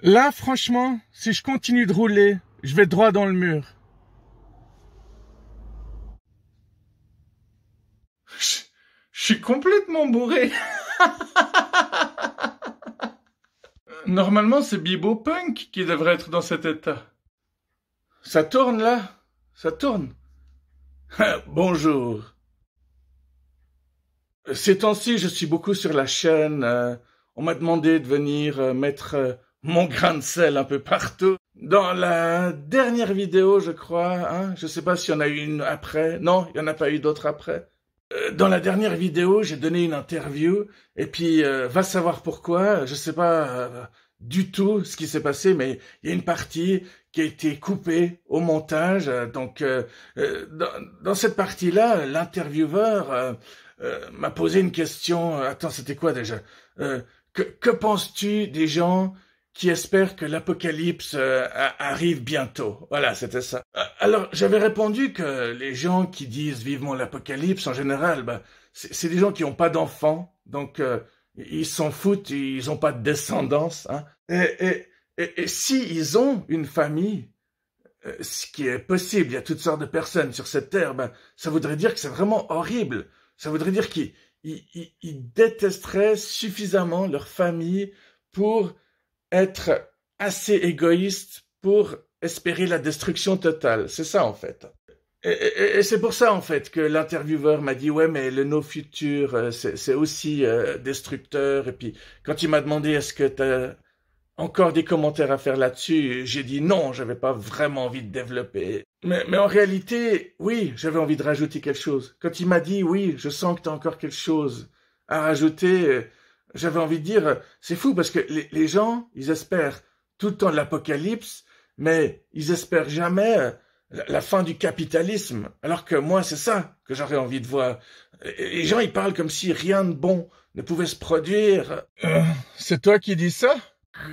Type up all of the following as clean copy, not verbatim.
Là, franchement, si je continue de rouler, je vais droit dans le mur. Je suis complètement bourré. Normalement, c'est Bibo Punk qui devrait être dans cet état. Ça tourne là? Ça tourne. Bonjour. Ces temps-ci, je suis beaucoup sur la chaîne. On m'a demandé de venir mettre mon grain de sel un peu partout. Dans la dernière vidéo, je crois, hein, je sais pas s'il y en a eu une après. Non, il y en a pas eu d'autres après. Dans la dernière vidéo, j'ai donné une interview, et puis va savoir pourquoi, je sais pas du tout ce qui s'est passé, mais il y a une partie qui a été coupée au montage. Dans cette partie-là, l'intervieweur m'a posé une question. Attends, c'était quoi déjà? Que penses-tu des gens qui espèrent que l'apocalypse arrive bientôt? Voilà, c'était ça. Alors, j'avais répondu que les gens qui disent vivement l'apocalypse, en général, c'est des gens qui n'ont pas d'enfants, donc ils s'en foutent, ils n'ont pas de descendance. Hein. Et si ils ont une famille, ce qui est possible, il y a toutes sortes de personnes sur cette terre, ça voudrait dire que c'est vraiment horrible. Ça voudrait dire qu'ils détesteraient suffisamment leur famille pour être assez égoïste pour espérer la destruction totale. C'est ça, en fait. Et c'est pour ça, en fait, que l'intervieweur m'a dit « Ouais, mais le no futur, c'est aussi destructeur. » Et puis, quand il m'a demandé « Est-ce que t'as encore des commentaires à faire là-dessus ?» J'ai dit « Non, j'avais pas vraiment envie de développer. » Mais en réalité, oui, j'avais envie de rajouter quelque chose. Quand il m'a dit « Oui, je sens que t'as encore quelque chose à rajouter », j'avais envie de dire, c'est fou parce que les gens, ils espèrent tout le temps l'apocalypse, mais ils espèrent jamais la fin du capitalisme. Alors que moi, c'est ça que j'aurais envie de voir. Les gens, ils parlent comme si rien de bon ne pouvait se produire. C'est toi qui dis ça?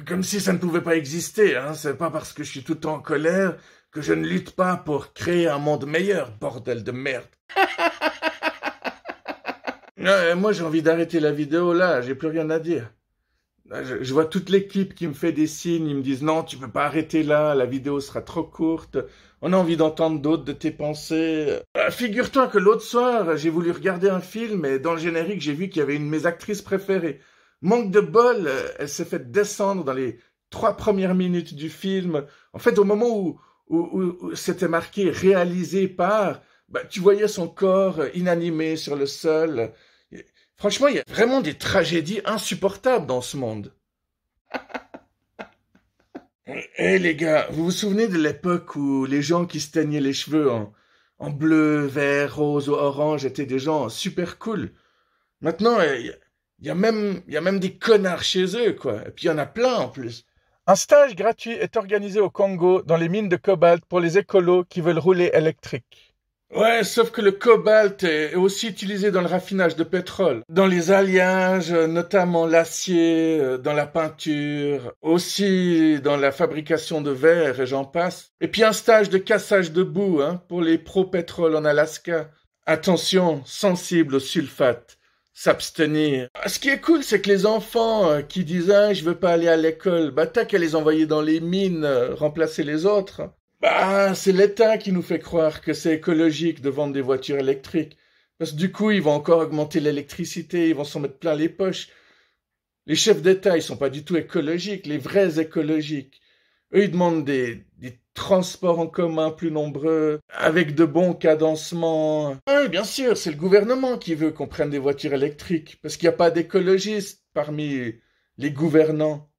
Comme si ça ne pouvait pas exister. Hein. C'est pas parce que je suis tout le temps en colère que je ne lutte pas pour créer un monde meilleur, bordel de merde. Moi, j'ai envie d'arrêter la vidéo là, j'ai plus rien à dire. Je vois toute l'équipe qui me fait des signes, ils me disent non, tu peux pas arrêter là, la vidéo sera trop courte, on a envie d'entendre d'autres de tes pensées. Figure-toi que l'autre soir, j'ai voulu regarder un film et dans le générique, j'ai vu qu'il y avait une de mes actrices préférées. Manque de bol, elle s'est fait descendre dans les 3 premières minutes du film. En fait, au moment où c'était marqué réalisé par, tu voyais son corps inanimé sur le sol. Franchement, il y a vraiment des tragédies insupportables dans ce monde. Les gars, vous vous souvenez de l'époque où les gens qui se teignaient les cheveux en bleu, vert, rose ou orange étaient des gens super cool. Maintenant, il y a même des connards chez eux, quoi. Et puis il y en a plein en plus. Un stage gratuit est organisé au Congo dans les mines de cobalt pour les écolos qui veulent rouler électrique. Ouais, sauf que le cobalt est aussi utilisé dans le raffinage de pétrole, dans les alliages, notamment l'acier, dans la peinture, aussi dans la fabrication de verre et j'en passe. Et puis un stage de cassage de boue, hein, pour les pro-pétrole en Alaska. Attention, sensible au sulfate, s'abstenir. Ce qui est cool, c'est que les enfants qui disent « Ah, je veux pas aller à l'école », t'as qu'à les envoyer dans les mines, remplacer les autres. C'est l'État qui nous fait croire que c'est écologique de vendre des voitures électriques. Parce que du coup, ils vont encore augmenter l'électricité, ils vont s'en mettre plein les poches. Les chefs d'État, ils sont pas du tout écologiques, les vrais écologiques. Eux, ils demandent des transports en commun plus nombreux, avec de bons cadencements. Oui, bien sûr, c'est le gouvernement qui veut qu'on prenne des voitures électriques, parce qu'il n'y a pas d'écologistes parmi les gouvernants.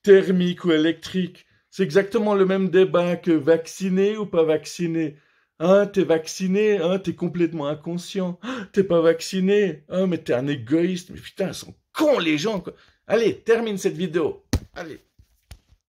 Thermique ou électrique. C'est exactement le même débat que vacciné ou pas vacciné. Hein, t'es vacciné, hein, t'es complètement inconscient. T'es pas vacciné, hein, mais t'es un égoïste. Mais putain, ils sont cons les gens, quoi. Allez, termine cette vidéo. Allez.